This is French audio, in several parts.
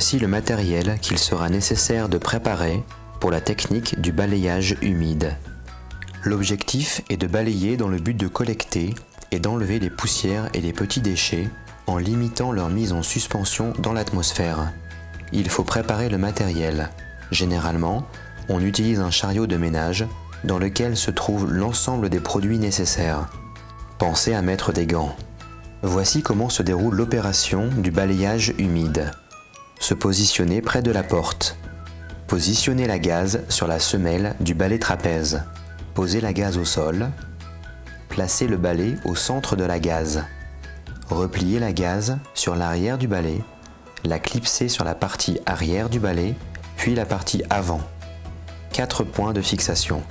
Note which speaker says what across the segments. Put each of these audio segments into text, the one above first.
Speaker 1: Voici le matériel qu'il sera nécessaire de préparer pour la technique du balayage humide. L'objectif est de balayer dans le but de collecter et d'enlever les poussières et les petits déchets en limitant leur mise en suspension dans l'atmosphère. Il faut préparer le matériel. Généralement, on utilise un chariot de ménage dans lequel se trouve l'ensemble des produits nécessaires. Pensez à mettre des gants. Voici comment se déroule l'opération du balayage humide. Se positionner près de la porte. Positionnez la gaze sur la semelle du balai trapèze. Posez la gaze au sol. Placez le balai au centre de la gaze. Repliez la gaze sur l'arrière du balai. La clipsez sur la partie arrière du balai, puis la partie avant. 4 points de fixation.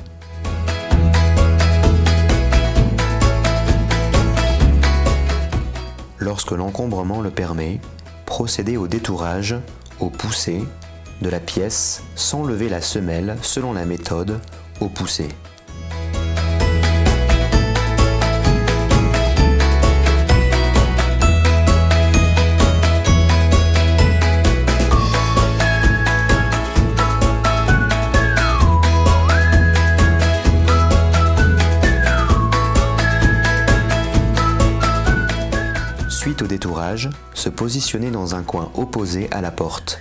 Speaker 1: Lorsque l'encombrement le permet, procédez au détourage, au poussé, de la pièce sans lever la semelle selon la méthode au poussé. Suite au détourage, se positionner dans un coin opposé à la porte.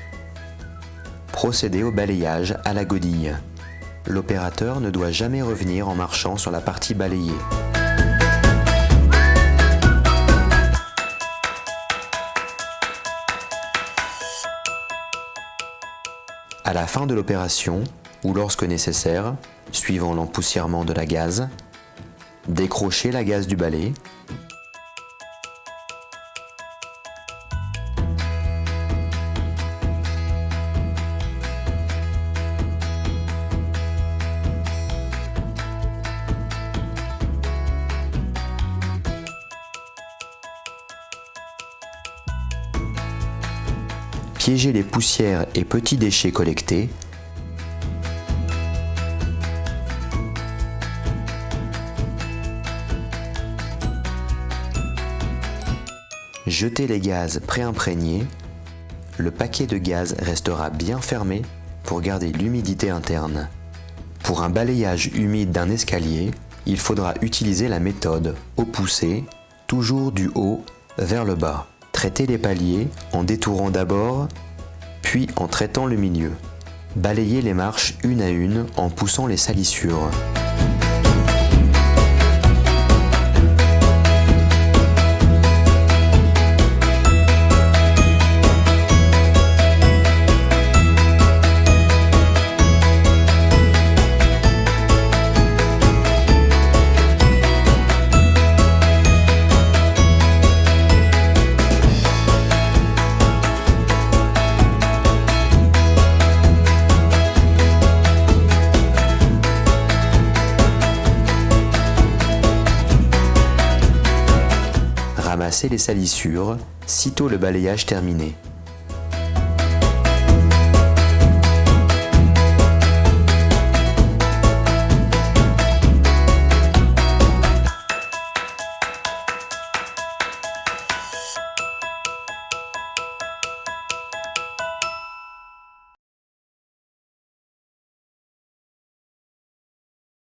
Speaker 1: Procéder au balayage à la godille. L'opérateur ne doit jamais revenir en marchant sur la partie balayée. À la fin de l'opération, ou lorsque nécessaire, suivant l'empoussièrement de la gaze, décrochez la gaze du balai. Piégez les poussières et petits déchets collectés. Jetez les gaz préimprégnés. Le paquet de gaz restera bien fermé pour garder l'humidité interne. Pour un balayage humide d'un escalier, il faudra utiliser la méthode au poussé, toujours du haut vers le bas. Traitez les paliers en détourant d'abord, puis en traitant le milieu. Balayez les marches une à une en poussant les salissures. Ramassez les salissures, sitôt le balayage terminé.